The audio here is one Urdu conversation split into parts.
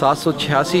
786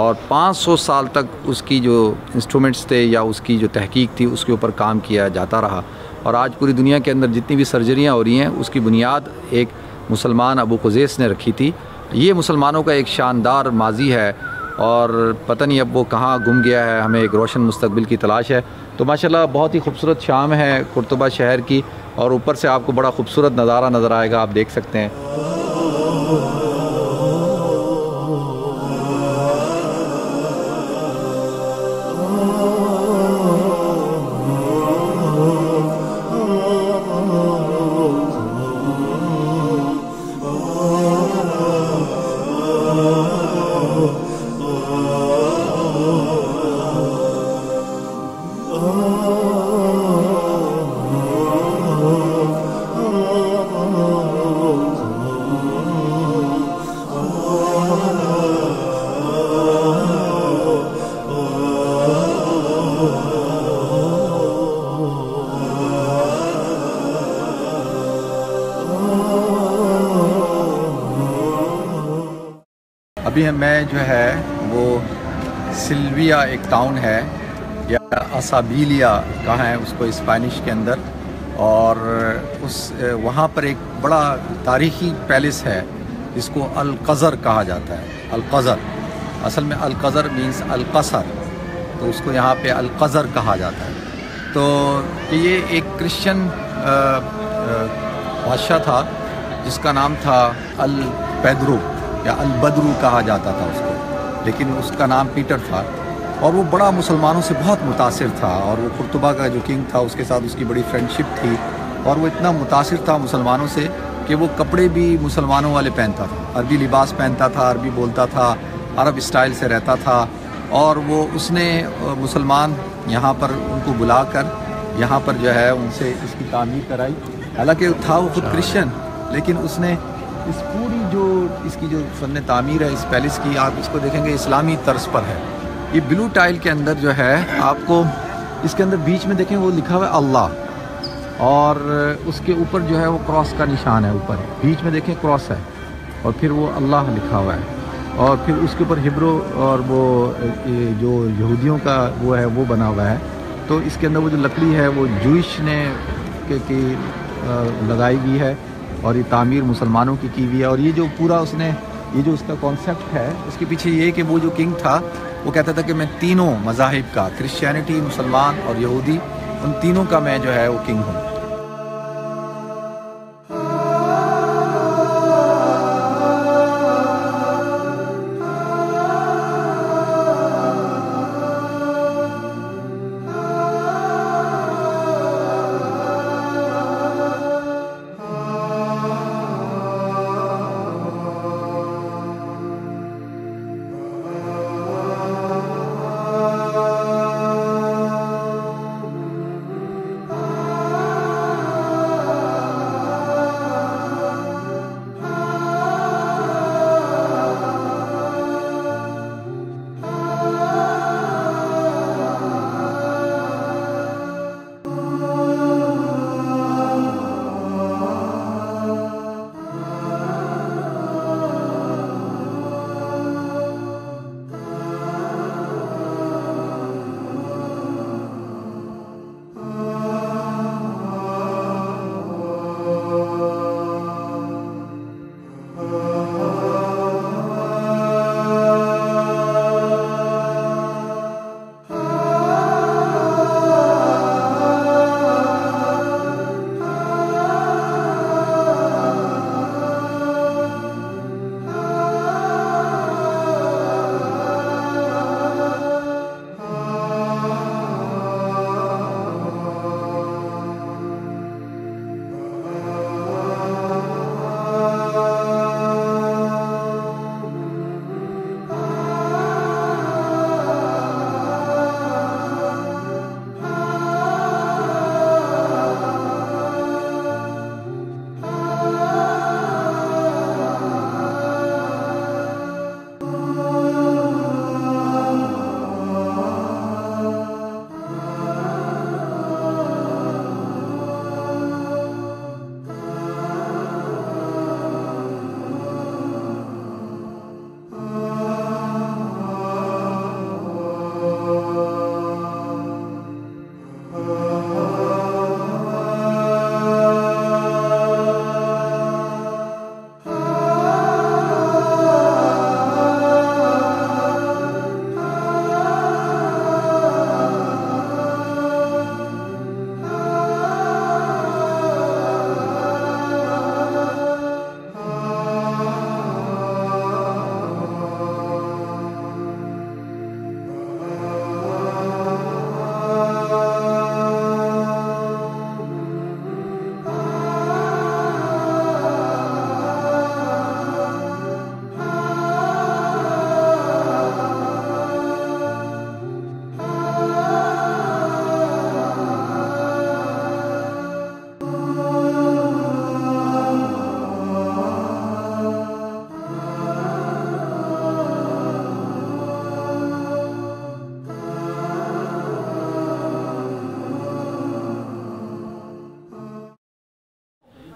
اور 500 سال تک اس کی جو انسٹرومنٹس تھے یا اس کی جو تحقیق تھی اس کے اوپر کام کیا جاتا رہا، اور آج پوری دنیا کے اندر جتنی بھی سرجریاں ہو رہی ہیں اس کی بنیاد ایک مسلمان ابو قزیس نے رکھی تھی۔ یہ مسلمانوں کا ایک شاندار ماضی ہے، اور پتہ نہیں اب وہ کہاں گم گیا ہے، ہمیں ایک روشن مستقبل کی تلاش ہے۔ تو ماشاءاللہ بہت ہی خوبصورت شام ہے قرطبہ شہر کی، اور اوپر سے آپ کو بڑا خوبصورت نظارہ نظر آئے گا، آپ دیکھ سکتے ہیں۔ ابھی میں جو ہے وہ سلویا ایک ٹاؤن ہے، یا اسابیلیا کہاں ہے اس کو اسپینش کے اندر، اور وہاں پر ایک بڑا تاریخی پیلس ہے جس کو القصر کہا جاتا ہے۔ القصر اصل میں القصر مینس القصر، تو اس کو یہاں پہ القصر کہا جاتا ہے۔ تو یہ ایک کرسچن بادشاہ تھا جس کا نام تھا البیدرو یا البدرو کہا جاتا تھا اس کو، لیکن اس کا نام پیٹر تھا، اور وہ بڑا مسلمانوں سے بہت متاثر تھا، اور وہ قرطبہ کا جو کنگ تھا اس کے ساتھ اس کی بڑی فرینڈشپ تھی، اور وہ اتنا متاثر تھا مسلمانوں سے کہ وہ کپڑے بھی مسلمانوں والے پہنتا تھا، عربی لباس پہنتا تھا، عربی بولتا تھا، عرب اسٹائل سے رہتا تھا، اور وہ اس نے مسلمان یہاں پر ان کو بلا کر یہاں پر جو ہے ان سے اس کی تعمیر کرائی۔ حالانکہ تھا وہ خود کرسچن، لیکن اس نے اس پوری جو اس کی جو فن تعمیر ہے اس پیلس کی، آپ اس کو دیکھیں گے اسلامی طرز پر ہے۔ یہ بلو ٹائل کے اندر جو ہے آپ کو اس کے اندر بیچ میں دیکھیں وہ لکھا ہوا ہے اللہ، اور اس کے اوپر جو ہے وہ کراس کا نشان ہے، اوپر بیچ میں دیکھیں کراس ہے، اور پھر وہ اللہ لکھا ہوا ہے، اور پھر اس کے اوپر ہبرو اور وہ جو یہودیوں کا وہ ہے وہ بنا ہوا ہے۔ تو اس کے اندر وہ جو لکڑی ہے وہ جوئش نے کی لگائی ہوئی ہے، اور یہ تعمیر مسلمانوں کی ہوئی ہے، اور یہ جو پورا اس نے یہ جو اس کا کانسیپٹ ہے اس کے پیچھے یہ کہ وہ جو کنگ تھا وہ کہتا تھا کہ میں تینوں مذاہب کا، کرسچینٹی، مسلمان اور یہودی، ان تینوں کا میں جو ہے وہ کنگ ہوں۔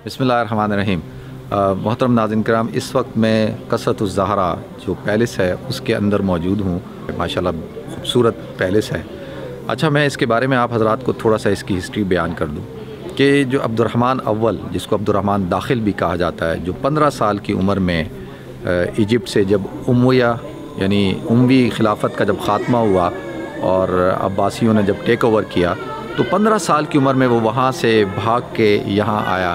بسم اللہ الرحمن الرحیم۔ محترم ناظرین کرام، اس وقت میں قصۃ الزہرا جو پیلس ہے اس کے اندر موجود ہوں۔ ماشاءاللہ خوبصورت پیلس ہے۔ اچھا، میں اس کے بارے میں آپ حضرات کو تھوڑا سا اس کی ہسٹری بیان کر دوں کہ جو عبد الرحمن اول، جس کو عبد الرحمن داخل بھی کہا جاتا ہے، جو 15 سال کی عمر میں ایجپٹ سے جب امیہ یعنی اموی خلافت کا جب خاتمہ ہوا اور عباسیوں نے جب ٹیک اوور کیا، تو 15 سال کی عمر میں وہ وہاں سے بھاگ کے یہاں آیا،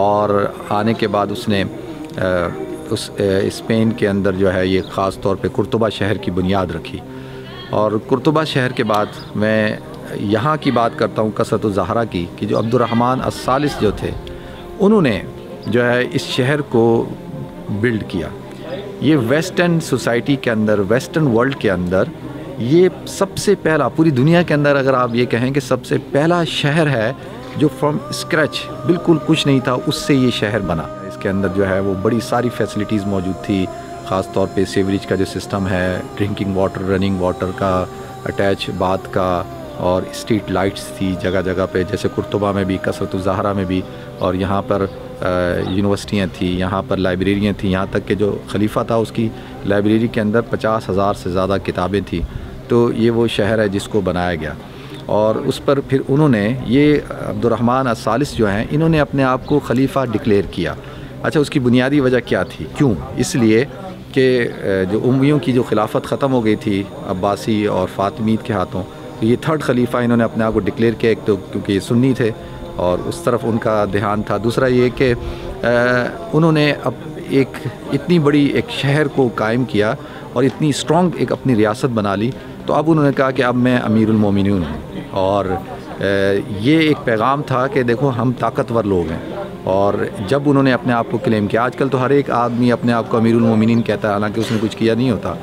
اور آنے کے بعد اس نے اسپین کے اندر جو ہے یہ خاص طور پہ قرطبہ شہر کی بنیاد رکھی۔ اور قرطبہ شہر کے بعد میں یہاں کی بات کرتا ہوں قصۃ الزہرا کی، کہ جو عبد الرحمن الثالث جو تھے انہوں نے جو ہے اس شہر کو بلڈ کیا۔ یہ ویسٹرن سوسائٹی کے اندر، ویسٹرن ورلڈ کے اندر یہ سب سے پہلا، پوری دنیا کے اندر اگر آپ یہ کہیں کہ سب سے پہلا شہر ہے جو فرام اسکریچ، بالکل کچھ نہیں تھا، اس سے یہ شہر بنا۔ اس کے اندر جو ہے وہ بڑی ساری فیسلٹیز موجود تھی، خاص طور پہ سیوریج کا جو سسٹم ہے، ڈرنکنگ واٹر، رننگ واٹر کا اٹیچ بات کا، اور اسٹریٹ لائٹس تھی جگہ جگہ پہ، جیسے قرطبہ میں بھی، قصۃ الزہرا میں بھی، اور یہاں پر یونیورسٹیاں تھیں، یہاں پر لائبریریاں تھیں، یہاں تک کہ جو خلیفہ تھا اس کی لائبریری کے اندر 50,000 سے زیادہ کتابیں تھیں۔ تو یہ وہ شہر ہے جس کو بنایا گیا، اور اس پر پھر انہوں نے یہ عبد الرحمن الثالث جو ہیں، انہوں نے اپنے آپ کو خلیفہ ڈکلیئر کیا۔ اچھا، اس کی بنیادی وجہ کیا تھی؟ کیوں؟ اس لیے کہ جو امیوں کی جو خلافت ختم ہو گئی تھی عباسی اور فاطمید کے ہاتھوں، تو یہ تھرڈ خلیفہ انہوں نے اپنے آپ کو ڈکلیئر کیا، ایک تو کیونکہ یہ سنی تھے اور اس طرف ان کا دھیان تھا، دوسرا یہ کہ انہوں نے اب ایک اتنی بڑی ایک شہر کو قائم کیا اور اتنی اسٹرانگ ایک اپنی ریاست بنا لی، تو اب انہوں نے کہا کہ اب میں امیر المومنین ہوں، اور یہ ایک پیغام تھا کہ دیکھو ہم طاقتور لوگ ہیں۔ اور جب انہوں نے اپنے آپ کو کلیم کیا، آج کل تو ہر ایک آدمی اپنے آپ کو امیر المومنین کہتا ہے، حالانکہ اس نے کچھ کیا نہیں ہوتا،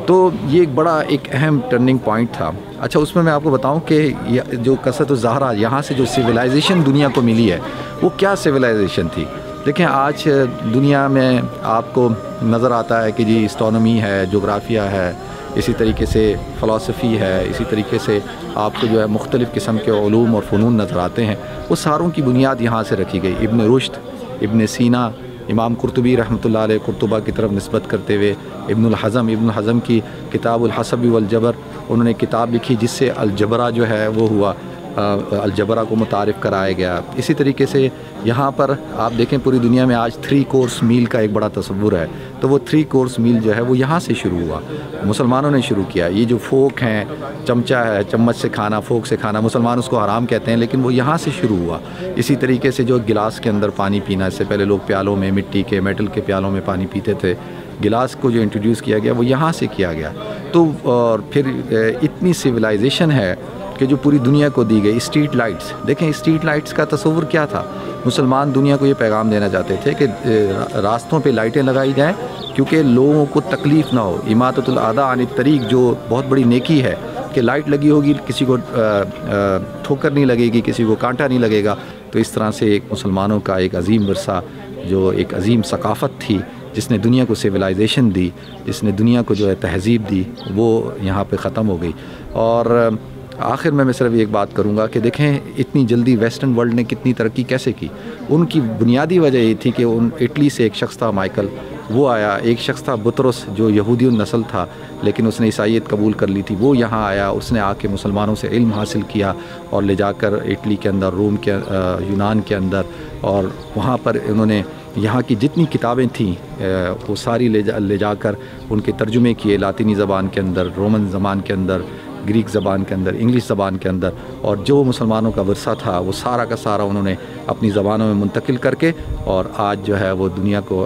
تو یہ ایک بڑا ایک اہم ٹرننگ پوائنٹ تھا۔ اچھا، اس میں آپ کو بتاؤں کہ جو قصۃ الزہرا، یہاں سے جو سویلائزیشن دنیا کو ملی ہے وہ کیا سویلائزیشن تھی؟ دیکھیں، آج دنیا میں آپ کو نظر آتا ہے کہ جی اسٹرانومی ہے، جغرافیہ ہے، اسی طریقے سے فلسفی ہے، اسی طریقے سے آپ کو جو ہے مختلف قسم کے علوم اور فنون نظر آتے ہیں، وہ ساروں کی بنیاد یہاں سے رکھی گئی۔ ابن رشد، ابن سینا، امام قرطبی رحمۃ اللہ علیہ قرطبہ کی طرف نسبت کرتے ہوئے، ابن الحزم کی کتاب الحسب والجبر، انہوں نے کتاب لکھی جس سے الجبرہ جو ہے وہ ہوا، الجبرہ کو متعارف کرایا گیا۔ اسی طریقے سے یہاں پر آپ دیکھیں پوری دنیا میں آج 3 کورس میل کا ایک بڑا تصور ہے، تو وہ 3 کورس میل جو ہے وہ یہاں سے شروع ہوا، مسلمانوں نے شروع کیا۔ یہ جو فوک ہیں، چمچہ ہے، چمچ سے کھانا، فوک سے کھانا، مسلمان اس کو حرام کہتے ہیں، لیکن وہ یہاں سے شروع ہوا۔ اسی طریقے سے جو گلاس کے اندر پانی پینا، اس سے پہلے لوگ پیالوں میں، مٹی کے، میٹل کے پیالوں میں پانی پیتے تھے، گلاس کو جو انٹروڈیوس کیا گیا وہ یہاں سے کیا گیا۔ تو اور پھر اتنی سویلائزیشن ہے کہ جو پوری دنیا کو دی گئی۔ اسٹریٹ لائٹس دیکھیں، اسٹریٹ لائٹس کا تصور کیا تھا؟ مسلمان دنیا کو یہ پیغام دینا چاہتے تھے کہ راستوں پہ لائٹیں لگائی جائیں کیونکہ لوگوں کو تکلیف نہ ہو۔ اماطۃ الاذی عن الطریق جو بہت بڑی نیکی ہے کہ لائٹ لگی ہوگی، کسی کو ٹھوکر نہیں لگے گی، کسی کو کانٹا نہیں لگے گا۔ تو اس طرح سے ایک مسلمانوں کا ایک عظیم ورثہ، جو ایک عظیم ثقافت تھی، جس نے دنیا کو سویلائزیشن دی، جس نے دنیا کو جو ہے تہذیب دی، وہ یہاں پہ ختم ہو گئی۔ اور آخر میں صرف ایک بات کروں گا کہ دیکھیں اتنی جلدی ویسٹرن ورلڈ نے کتنی ترقی کیسے کی۔ ان کی بنیادی وجہ یہ تھی کہ اٹلی سے ایک شخص تھا مائیکل، وہ آیا، ایک شخص تھا بطرس جو یہودی النسل تھا لیکن اس نے عیسائیت قبول کر لی تھی، وہ یہاں آیا، اس نے آ کے مسلمانوں سے علم حاصل کیا اور لے جا کر اٹلی کے اندر، روم کے، یونان کے اندر، اور وہاں پر انہوں نے یہاں کی جتنی کتابیں تھیں وہ ساری لے جا کر ان کے ترجمے کیے لاطینی زبان کے اندر، رومن زبان کے اندر، گریک زبان کے اندر، انگلش زبان کے اندر، اور جو مسلمانوں کا ورثہ تھا وہ سارا کا سارا انہوں نے اپنی زبانوں میں منتقل کر کے، اور آج جو ہے وہ دنیا کو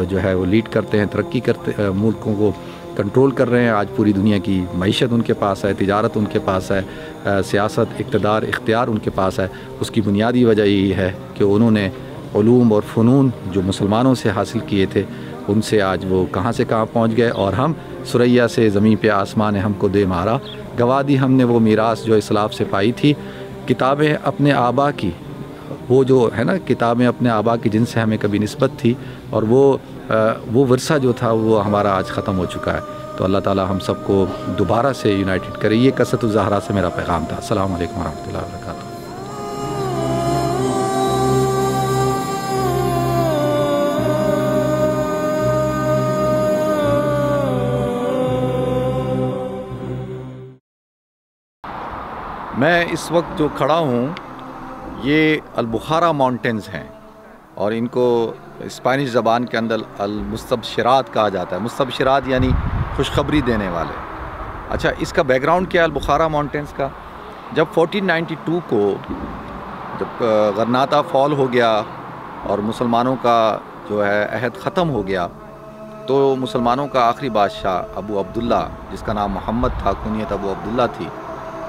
جو ہے وہ لیڈ کرتے ہیں، ترقی کرتے، ملکوں کو کنٹرول کر رہے ہیں۔ آج پوری دنیا کی معیشت ان کے پاس ہے، تجارت ان کے پاس ہے، سیاست، اقتدار، اختیار ان کے پاس ہے۔ اس کی بنیادی وجہ یہی ہے کہ انہوں نے علوم اور فنون جو مسلمانوں سے حاصل کیے تھے، ان سے آج وہ کہاں سے کہاں پہنچ گئے، اور ہم ثریا سے زمین پہ آسمان ہم کو دے مارا، گوا دی ہم نے وہ میراث جو اسلاف سے پائی تھی۔ کتابیں اپنے آبا کی، وہ جو ہے نا کتابیں اپنے آبا کی جن سے ہمیں کبھی نسبت تھی، اور وہ ورثہ جو تھا وہ ہمارا آج ختم ہو چکا ہے۔ تو اللہ تعالی ہم سب کو دوبارہ سے یونائٹڈ کرے۔ یہ قصۃ الزہرا سے میرا پیغام تھا۔ السلام علیکم ورحمۃ اللہ وبرکاتہ۔ میں اس وقت جو کھڑا ہوں یہ البخارا ماؤنٹینز ہیں اور ان کو اسپینش زبان کے اندر المستبشرات کہا جاتا ہے. مستبشرات یعنی خوشخبری دینے والے. اچھا، اس کا بیک گراؤنڈ کیا ہے البخارا ماؤنٹینز کا؟ جب 1492 کو جب غرناطہ فال ہو گیا اور مسلمانوں کا جو ہے عہد ختم ہو گیا، تو مسلمانوں کا آخری بادشاہ ابو عبداللہ، جس کا نام محمد تھا، کنیت ابو عبداللہ تھی،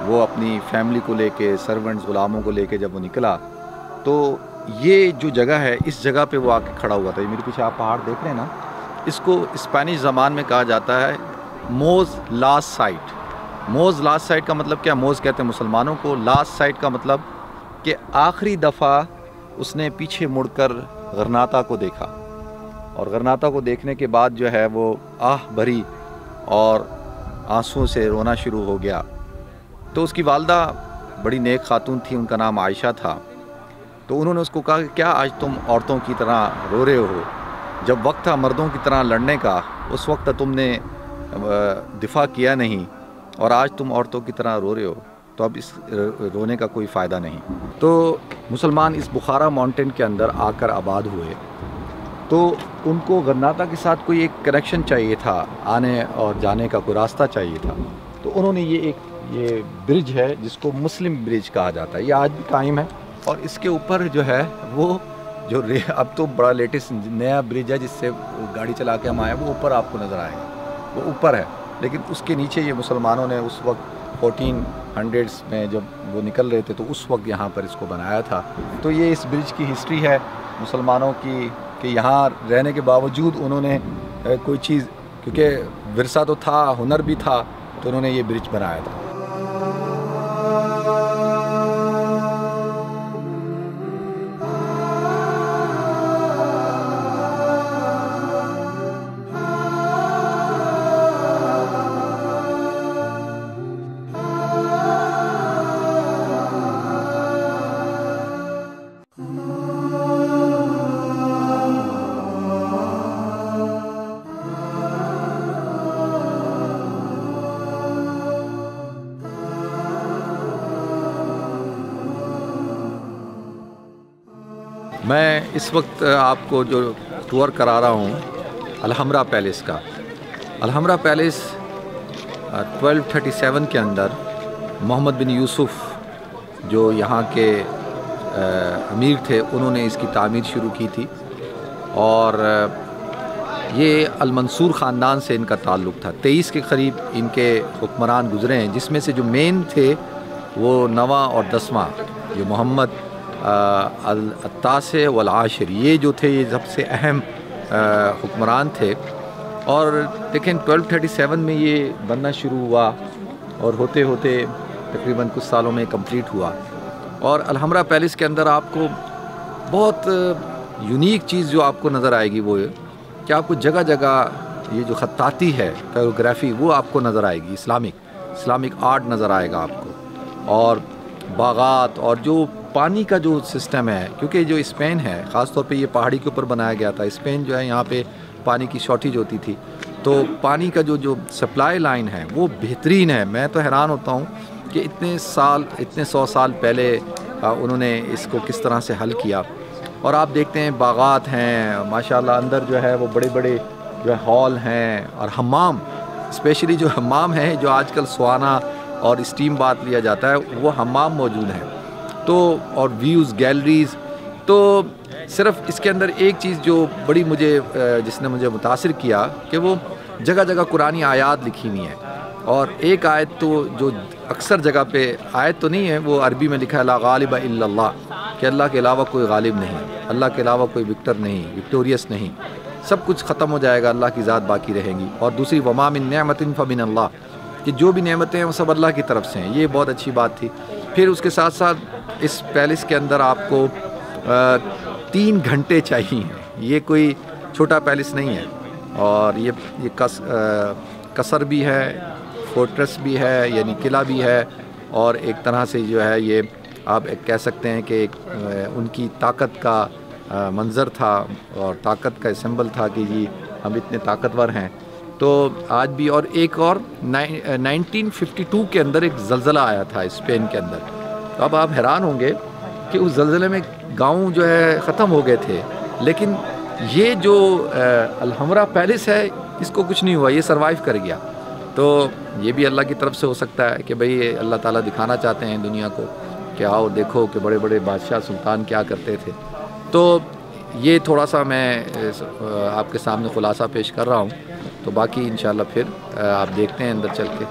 وہ اپنی فیملی کو لے کے، سرونٹس غلاموں کو لے کے جب وہ نکلا، تو یہ جو جگہ ہے اس جگہ پہ وہ آ کے کھڑا ہوا تھا. یہ میرے پیچھے آپ پہاڑ دیکھ رہے ہیں نا، اس کو اسپینش زبان میں کہا جاتا ہے موز لاسٹ سائٹ. موز لاسٹ سائٹ کا مطلب کیا؟ موز کہتے ہیں مسلمانوں کو، لاسٹ سائٹ کا مطلب کہ آخری دفعہ اس نے پیچھے مڑ کر غرناطہ کو دیکھا، اور غرناطہ کو دیکھنے کے بعد جو ہے وہ آہ بھری اور آنسوں سے رونا شروع ہو گیا. تو اس کی والدہ بڑی نیک خاتون تھی، ان کا نام عائشہ تھا. تو انہوں نے اس کو کہا کہ کیا آج تم عورتوں کی طرح رو رہے ہو؟ جب وقت تھا مردوں کی طرح لڑنے کا، اس وقت تم نے دفاع کیا نہیں، اور آج تم عورتوں کی طرح رو رہے ہو، تو اب اس رونے کا کوئی فائدہ نہیں. تو مسلمان اس بخارا ماؤنٹین کے اندر آ کر آباد ہوئے، تو ان کو غرناطہ کے ساتھ کوئی ایک کنیکشن چاہیے تھا، آنے اور جانے کا کوئی راستہ چاہیے تھا. تو انہوں نے یہ برج ہے جس کو مسلم برج کہا جاتا ہے، یہ آج بھی قائم ہے. اور اس کے اوپر جو ہے وہ جو اب تو بڑا لیٹسٹ نیا برج ہے جس سے گاڑی چلا کے ہم آئے، وہ اوپر آپ کو نظر آئے گا، وہ اوپر ہے. لیکن اس کے نیچے یہ مسلمانوں نے اس وقت 1400s میں جب وہ نکل رہے تھے تو اس وقت یہاں پر اس کو بنایا تھا. تو یہ اس برج کی ہسٹری ہے مسلمانوں کی، کہ یہاں رہنے کے باوجود انہوں نے کوئی چیز، کیونکہ ورثہ تو تھا، ہنر بھی تھا، تو انہوں نے یہ برج بنایا تھا. میں اس وقت آپ کو جو ٹور کرا رہا ہوں الحمرا پیلیس کا. الحمرا پیلیس 1237 کے اندر محمد بن یوسف جو یہاں کے امیر تھے، انہوں نے اس کی تعمیر شروع کی تھی، اور یہ المنصور خاندان سے ان کا تعلق تھا. 23 کے قریب ان کے حکمران گزرے ہیں، جس میں سے جو مین تھے وہ 9واں اور 10واں، جو محمد التاسع والعاشر، یہ جو تھے یہ سب سے اہم حکمران تھے. اور لیکن 1237 میں یہ بننا شروع ہوا اور ہوتے ہوتے تقریباً کچھ سالوں میں کمپلیٹ ہوا. اور الحمرا پیلیس کے اندر آپ کو بہت یونیک چیز جو آپ کو نظر آئے گی وہ کہ آپ کو جگہ جگہ یہ جو خطاطی ہے، کیروگرافی، وہ آپ کو نظر آئے گی. اسلامک آرٹ نظر آئے گا آپ کو، اور باغات، اور جو پانی کا جو سسٹم ہے، کیونکہ جو اسپین ہے خاص طور پہ یہ پہاڑی کے اوپر بنایا گیا تھا. اسپین جو ہے یہاں پہ پانی کی شارٹیج ہوتی تھی، تو پانی کا جو سپلائی لائن ہے وہ بہترین ہے. میں تو حیران ہوتا ہوں کہ اتنے 100 سال پہلے انہوں نے اس کو کس طرح سے حل کیا. اور آپ دیکھتے ہیں باغات ہیں ماشاءاللہ، اندر جو ہے وہ بڑے بڑے جو ہے ہال ہیں، اور حمام، اسپیشلی جو حمام ہے جو آج کل سوانا اور اسٹیم بات لیا جاتا ہے، وہ حمام موجود ہیں. تو اور ویوز، گیلریز. تو صرف اس کے اندر ایک چیز جو بڑی جس نے مجھے متاثر کیا کہ وہ جگہ جگہ قرآنی آیات لکھی ہوئی ہیں. اور ایک آیت تو جو اکثر جگہ پہ آیت تو نہیں ہے، وہ عربی میں لکھا ہے لا غالب الا اللہ، کہ اللہ کے علاوہ کوئی غالب نہیں، اللہ کے علاوہ کوئی وکٹر نہیں، وکٹوریس نہیں، سب کچھ ختم ہو جائے گا، اللہ کی ذات باقی رہیں گی. اور دوسری وما من نعمت فمن اللہ، کہ جو بھی نعمتیں ہیں وہ سب اللہ کی طرف سے ہیں. یہ بہت اچھی بات تھی. پھر اس کے ساتھ ساتھ اس پیلس کے اندر آپ کو 3 گھنٹے چاہیے. یہ کوئی چھوٹا پیلس نہیں ہے، اور یہ قصر بھی ہے، فورٹریس بھی ہے، یعنی قلعہ بھی ہے، اور ایک طرح سے جو ہے یہ آپ کہہ سکتے ہیں کہ ان کی طاقت کا منظر تھا اور طاقت کا سمبل تھا کہ جی ہم اتنے طاقتور ہیں. تو آج بھی، اور ایک اور 1952 کے اندر ایک زلزلہ آیا تھا اسپین کے اندر. تو اب آپ حیران ہوں گے کہ اس زلزلے میں گاؤں جو ہے ختم ہو گئے تھے، لیکن یہ جو الحمرا پیلس ہے اس کو کچھ نہیں ہوا، یہ سروائیو کر گیا. تو یہ بھی اللہ کی طرف سے ہو سکتا ہے کہ بھئی اللہ تعالیٰ دکھانا چاہتے ہیں دنیا کو کہ آؤ دیکھو کہ بڑے بڑے بادشاہ سلطان کیا کرتے تھے. تو یہ تھوڑا سا میں آپ کے سامنے خلاصہ پیش کر رہا ہوں. تو باقی انشاءاللہ پھر آپ دیکھتے ہیں اندر چل کے.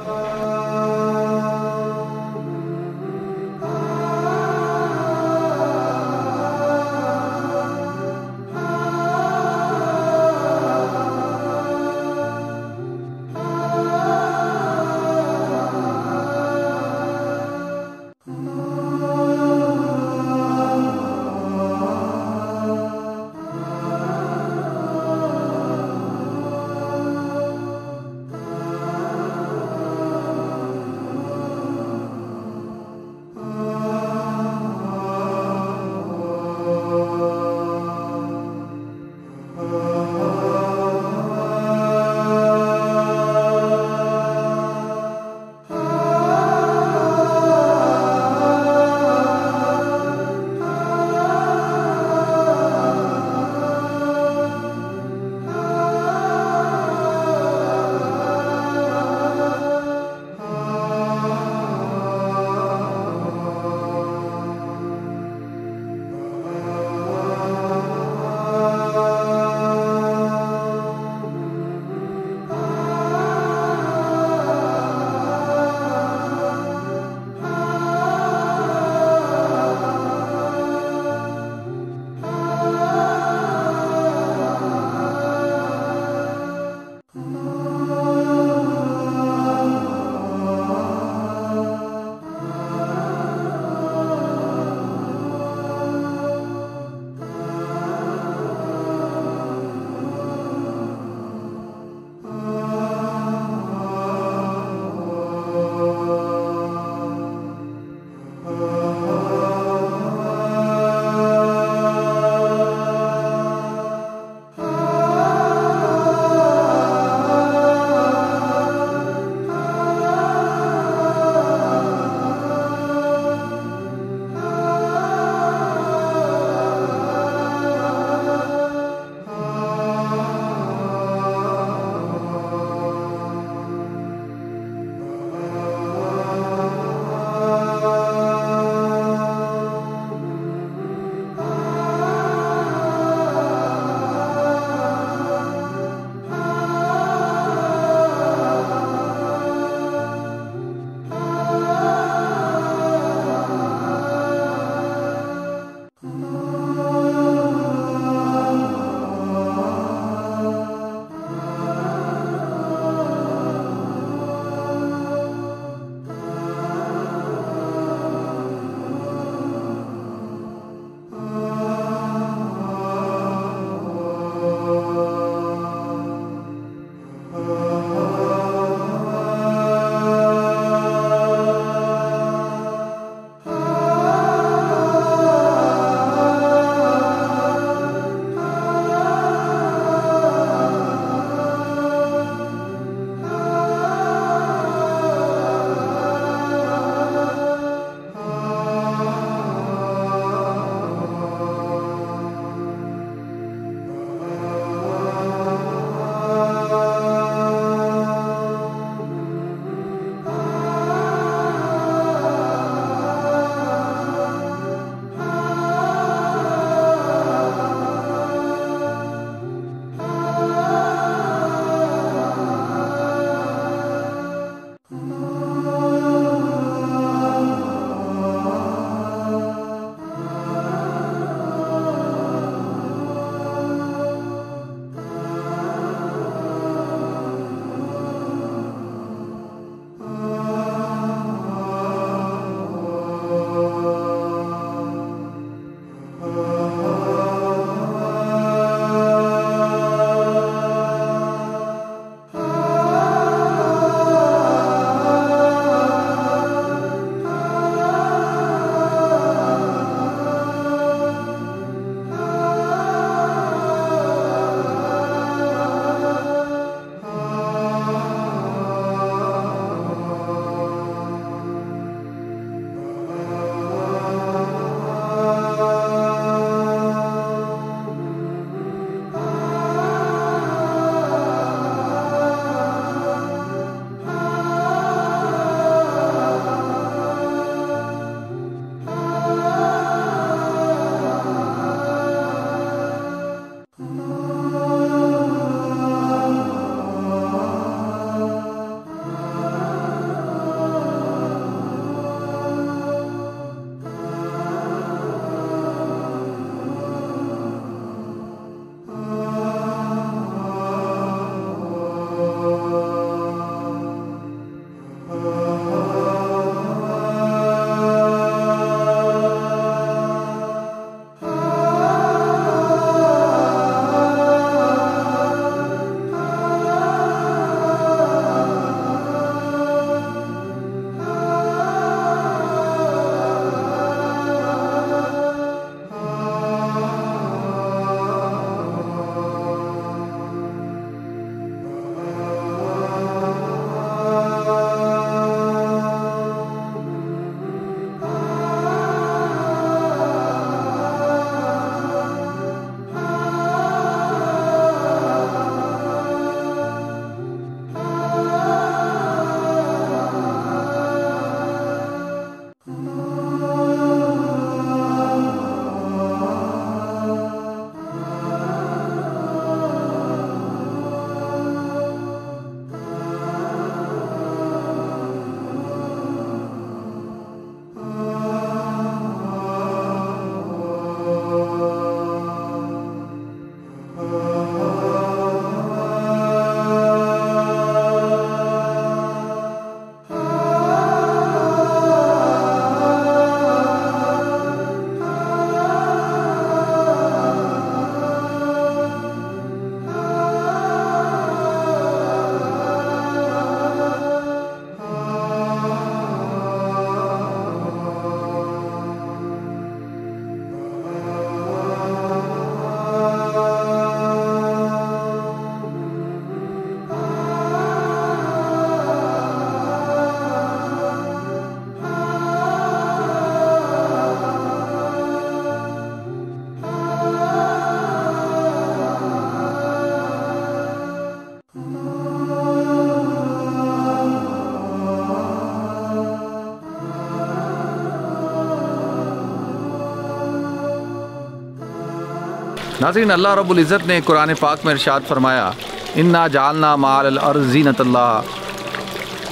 ناظرین، اللہ رب العزت نے قرآن پاک میں ارشاد فرمایا انا جعلنا مع الارض زینۃ اللہ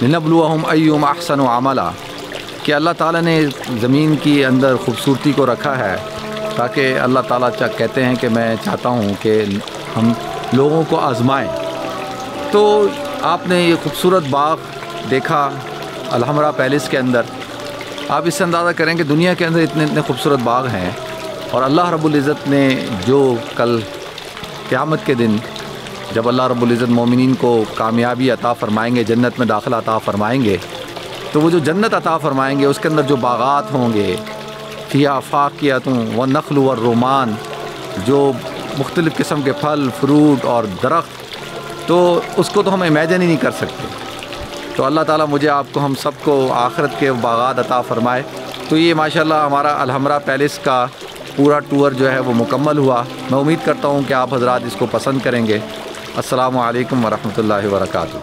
لنبلوہم ایہم احسن عملا، کہ اللہ تعالیٰ نے زمین کی اندر خوبصورتی کو رکھا ہے تاکہ اللہ تعالیٰ کہتے ہیں کہ میں چاہتا ہوں کہ ہم لوگوں کو آزمائیں۔ تو آپ نے یہ خوبصورت باغ دیکھا الحمرا پیلس کے اندر، آپ اس سے اندازہ کریں کہ دنیا کے اندر اتنے خوبصورت باغ ہیں، اور اللہ رب العزت نے جو کل قیامت کے دن جب اللہ رب العزت مومنین کو کامیابی عطا فرمائیں گے، جنت میں داخلہ عطا فرمائیں گے، تو وہ جو جنت عطا فرمائیں گے اس کے اندر جو باغات ہوں گے، فیہا فاکہۃ والنخل والرمان، جو مختلف قسم کے پھل فروٹ اور درخت، تو اس کو تو ہم امیجن ہی نہیں کر سکتے۔ تو اللہ تعالیٰ مجھے آپ کو ہم سب کو آخرت کے باغات عطا فرمائے۔ تو یہ ماشاءاللہ ہمارا الحمرا پیلس کا پورا ٹور جو ہے وہ مکمل ہوا۔ میں امید کرتا ہوں کہ آپ حضرات اس کو پسند کریں گے۔ السلام علیکم ورحمۃ اللہ وبرکاتہ۔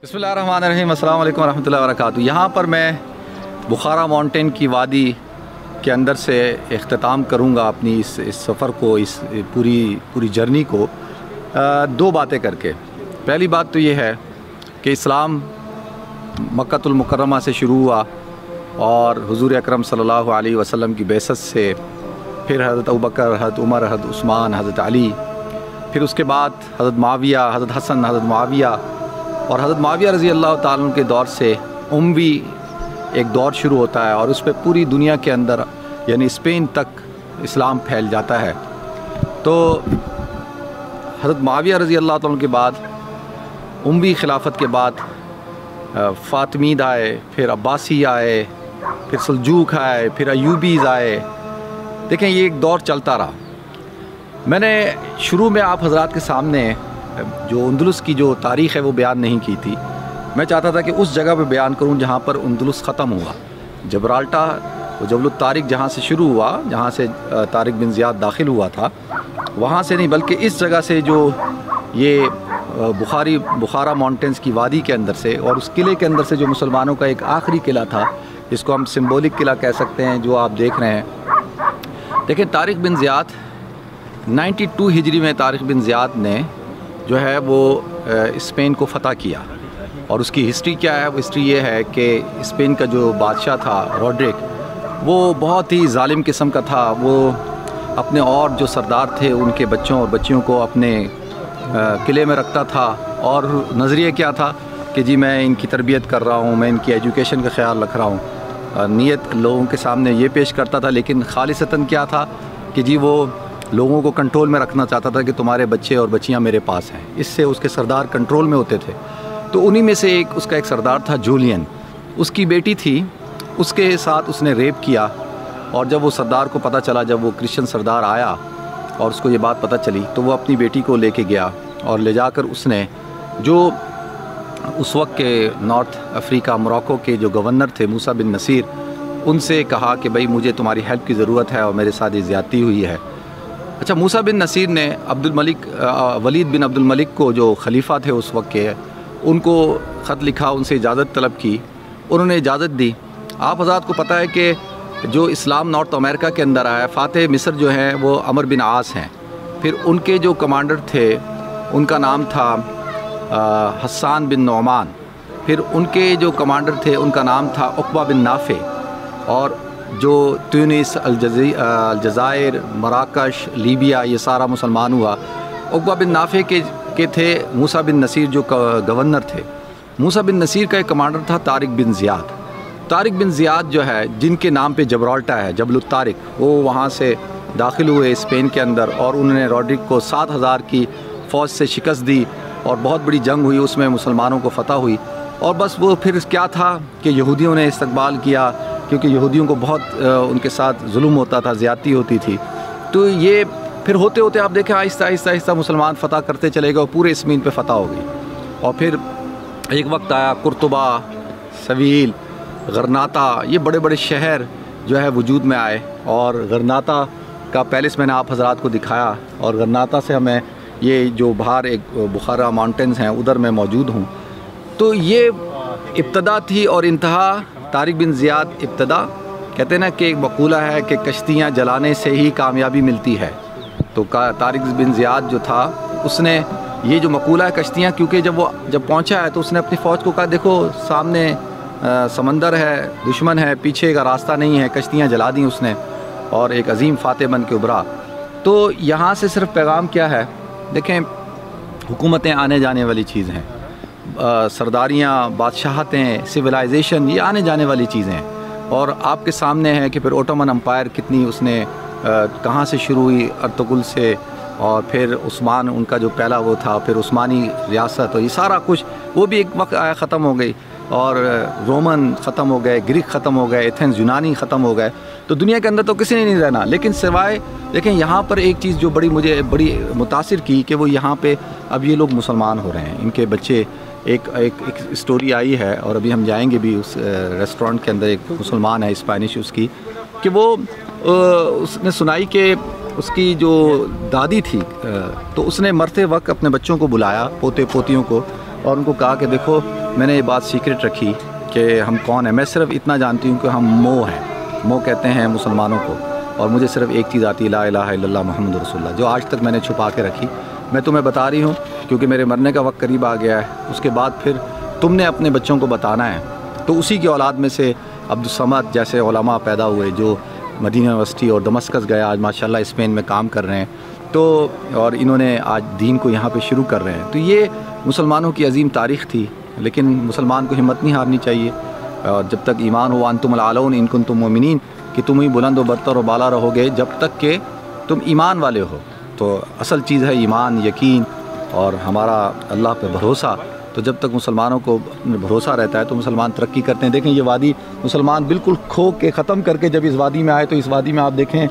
بسم اللہ الرحمن الرحیم۔ السلام علیکم ورحمۃ اللہ وبرکاتہ۔ یہاں پر میں بخارا ماؤنٹین کی وادی کے اندر سے اختتام کروں گا اپنی اس سفر کو، اس پوری جرنی کو، دو باتیں کر کے۔ پہلی بات تو یہ ہے کہ اسلام مکۃ المکرمہ سے شروع ہوا، اور حضور اکرم صلی اللہ علیہ وسلم کی بعثت سے پھر حضرت ابوبکر، حضرت عمر، حضرت عثمان، حضرت علی، پھر اس کے بعد حضرت معاویہ، حضرت حسن، حضرت معاویہ، اور حضرت معاویہ رضی اللہ تعالیٰ عنہ کے دور سے اموی ایک دور شروع ہوتا ہے، اور اس پہ پوری دنیا کے اندر یعنی اسپین تک اسلام پھیل جاتا ہے۔ تو حضرت معاویہ رضی اللہ تعالیٰ عنہ کے بعد اموی خلافت کے بعد فاطمید آئے، پھر عباسی آئے، پھر سلجوق آئے، پھر ایوبیز آئے۔ دیکھیں یہ ایک دور چلتا رہا۔ میں نے شروع میں آپ حضرات کے سامنے جو اندلس کی جو تاریخ ہے وہ بیان نہیں کی تھی۔ میں چاہتا تھا کہ اس جگہ پہ بیان کروں جہاں پر اندلس ختم ہوا، جبرالٹا و جبل الطارق جہاں سے شروع ہوا، جہاں سے طارق بن زیاد داخل ہوا تھا، وہاں سے نہیں بلکہ اس جگہ سے جو یہ بخارا ماؤنٹینز کی وادی کے اندر سے، اور اس قلعے کے اندر سے جو مسلمانوں کا ایک آخری قلعہ تھا جس کو ہم سمبولک قلعہ کہہ سکتے ہیں، جو آپ دیکھ رہے ہیں۔ دیکھیں طارق بن زیاد 92 ہجری میں طارق بن زیاد نے جو ہے وہ اسپین کو فتح کیا، اور اس کی ہسٹری کیا ہے؟ وہ ہسٹری یہ ہے کہ اسپین کا جو بادشاہ تھا روڈرک، وہ بہت ہی ظالم قسم کا تھا۔ وہ اپنے اور جو سردار تھے ان کے بچوں اور بچیوں کو اپنے قلعے میں رکھتا تھا، اور نظریہ کیا تھا کہ جی میں ان کی تربیت کر رہا ہوں، میں ان کی ایجوکیشن کا خیال رکھ رہا ہوں۔ نیت لوگوں کے سامنے یہ پیش کرتا تھا، لیکن خالصتاً کیا تھا کہ جی وہ لوگوں کو کنٹرول میں رکھنا چاہتا تھا کہ تمہارے بچے اور بچیاں میرے پاس ہیں۔ اس سے اس کے سردار کنٹرول میں ہوتے تھے۔ تو انہی میں سے اس کا ایک سردار تھا جولین، اس کی بیٹی تھی، اس کے ساتھ اس نے ریپ کیا، اور جب وہ سردار کو پتہ چلا، جب وہ کرسچن سردار آیا اور اس کو یہ بات پتہ چلی، تو وہ اپنی بیٹی کو لے کے گیا، اور لے جا کر اس نے جو اس وقت کے نارتھ افریقہ موراکو کے جو گورنر تھے موسیٰ بن نصیر، ان سے کہا کہ بھائی مجھے تمہاری ہیلپ کی ضرورت ہے اور میرے ساتھ یہ زیادتی ہوئی ہے۔ اچھا، موسیٰ بن نصیر نے ولید بن عبد الملک کو جو خلیفہ تھے اس وقت کے، ان کو خط لکھا، ان سے اجازت طلب کی، انہوں نے اجازت دی۔ آپ حضرات کو پتہ ہے کہ جو اسلام نارتھ امریکہ کے اندر آیا، فاتح مصر جو ہیں وہ عمر بن عاص ہیں، پھر ان کے جو کمانڈر تھے ان کا نام تھا حسان بن نعمان، پھر ان کے جو کمانڈر تھے ان کا نام تھا عقبہ بن نافع، اور جو تونس، الجزائر، مراکش، لیبیا، یہ سارا مسلمان ہوا۔ عقبہ بن نافع کے تھے موسیٰ بن نصیر جو گورنر تھے۔ موسیٰ بن نصیر کا ایک کمانڈر تھا طارق بن زیاد۔ طارق بن زیاد جو ہے، جن کے نام پہ جبرالٹا ہے، جبل الطارق، وہ وہاں سے داخل ہوئے اسپین کے اندر، اور انہوں نے روڈرک کو 7000 کی فوج سے شکست دی، اور بہت بڑی جنگ ہوئی، اس میں مسلمانوں کو فتح ہوئی۔ اور بس وہ پھر کیا تھا کہ یہودیوں نے استقبال کیا، کیونکہ یہودیوں کو بہت ان کے ساتھ ظلم ہوتا تھا، زیادتی ہوتی تھی۔ تو یہ پھر ہوتے ہوتے آپ دیکھیں آہستہ آہستہ مسلمان فتح کرتے چلے گئے، اور پورے اسپین پہ فتح ہو گئی۔ اور پھر ایک وقت آیا قرطبہ، سویل، غرناطہ، یہ بڑے بڑے شہر جو ہے وجود میں آئے، اور غرناطہ کا پیلس میں نے آپ حضرات کو دکھایا، اور غرناطہ سے ہمیں یہ جو باہر ایک بخارا ماؤنٹینز ہیں ادھر میں موجود ہوں۔ تو یہ ابتدا تھی اور انتہا طارق بن زیاد ابتدا۔ کہتے ہیں نا کہ ایک مقولہ ہے کہ کشتیاں جلانے سے ہی کامیابی ملتی ہے۔ تو طارق بن زیاد جو تھا اس نے یہ جو مقولہ ہے کشتیاں، کیونکہ جب پہنچا ہے تو اس نے اپنی فوج کو کہا دیکھو سامنے سمندر ہے، دشمن ہے، پیچھے کا راستہ نہیں ہے، کشتیاں جلا دیں اس نے، اور ایک عظیم فاتح بن کے ابھرا۔ تو یہاں سے صرف پیغام کیا ہے؟ دیکھیں حکومتیں آنے جانے والی چیز ہیں، سرداریاں، بادشاہتیں، سویلائزیشن یہ آنے جانے والی چیزیں ہیں، اور آپ کے سامنے ہے کہ پھر اوٹومن امپائر کتنی اس نے کہاں سے شروع ہوئی، ارطغرل سے، اور پھر عثمان ان کا جو پہلا وہ تھا، پھر عثمانی ریاست، اور یہ سارا کچھ وہ بھی ایک وقت آیا ختم ہو گئی، اور رومن ختم ہو گئے، گریک ختم ہو گئے، ایتھنز یونانی ختم ہو گئے، تو دنیا کے اندر تو کسی نے نہیں رہنا، لیکن سوائے دیکھیں یہاں پر ایک چیز جو مجھے بڑی متاثر کی کہ وہ یہاں پہ اب یہ لوگ مسلمان ہو رہے ہیں، ان کے بچے، ایک اسٹوری آئی ہے اور ابھی ہم جائیں گے بھی اس ریسٹورنٹ کے اندر، ایک مسلمان ہے اسپینش اس کی، کہ وہ اس نے سنائی کہ اس کی جو دادی تھی تو اس نے مرتے وقت اپنے بچوں کو بلایا، پوتے پوتیوں کو، اور ان کو کہا کہ دیکھو میں نے یہ بات سیکرٹ رکھی کہ ہم کون ہیں، میں صرف اتنا جانتی ہوں کہ ہم مو ہیں، مو کہتے ہیں مسلمانوں کو، اور مجھے صرف ایک چیز آتی ہے لا الہ الا اللہ محمد رسول اللہ، جو آج تک میں نے چھپا کے رکھی، میں تمہیں بتا رہی ہوں کیونکہ میرے مرنے کا وقت قریب آ گیا ہے، اس کے بعد پھر تم نے اپنے بچوں کو بتانا ہے۔ تو اسی کی اولاد میں سے عبدالصمد جیسے علماء پیدا ہوئے جو مدینہ یونیورسٹی اور دمسکس گیا، آج ماشاءاللہ اسپین میں کام کر رہے ہیں، تو اور انہوں نے آج دین کو یہاں پہ شروع کر رہے ہیں۔ تو یہ مسلمانوں کی عظیم تاریخ تھی، لیکن مسلمان کو ہمت نہیں ہارنی چاہیے، اور جب تک ایمان ہو انتم العالون ان کنتم مومنین، کہ تم ہی بلند و برتر و بالا رہو گے جب تک کہ تم ایمان والے ہو۔ تو اصل چیز ہے ایمان، یقین اور ہمارا اللہ پہ بھروسہ، تو جب تک مسلمانوں کو بھروسہ رہتا ہے تو مسلمان ترقی کرتے ہیں۔ دیکھیں یہ وادی مسلمان بالکل کھو کے ختم کر کے جب اس وادی میں آئے تو اس وادی میں آپ دیکھیں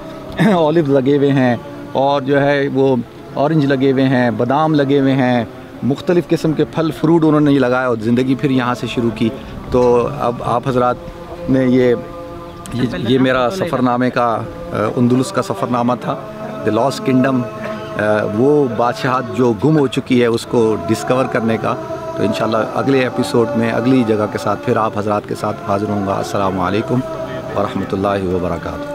اولیوز لگے ہوئے ہیں، اور جو ہے وہ اورنج لگے ہوئے ہیں، بادام لگے ہوئے ہیں، مختلف قسم کے پھل فروٹ انہوں نے لگایا، اور زندگی پھر یہاں سے شروع کی۔ تو اب آپ حضرات نے یہ میرا سفر نامے کا اندلس کا سفر نامہ تھا، دی لاسٹ کنگڈم، وہ بادشاہت جو گم ہو چکی ہے اس کو ڈسکور کرنے کا۔ تو انشاءاللہ اگلے ایپیسوڈ میں اگلی جگہ کے ساتھ پھر آپ حضرات کے ساتھ حاضر ہوں گا۔ السلام علیکم ورحمۃ اللہ وبرکاتہ۔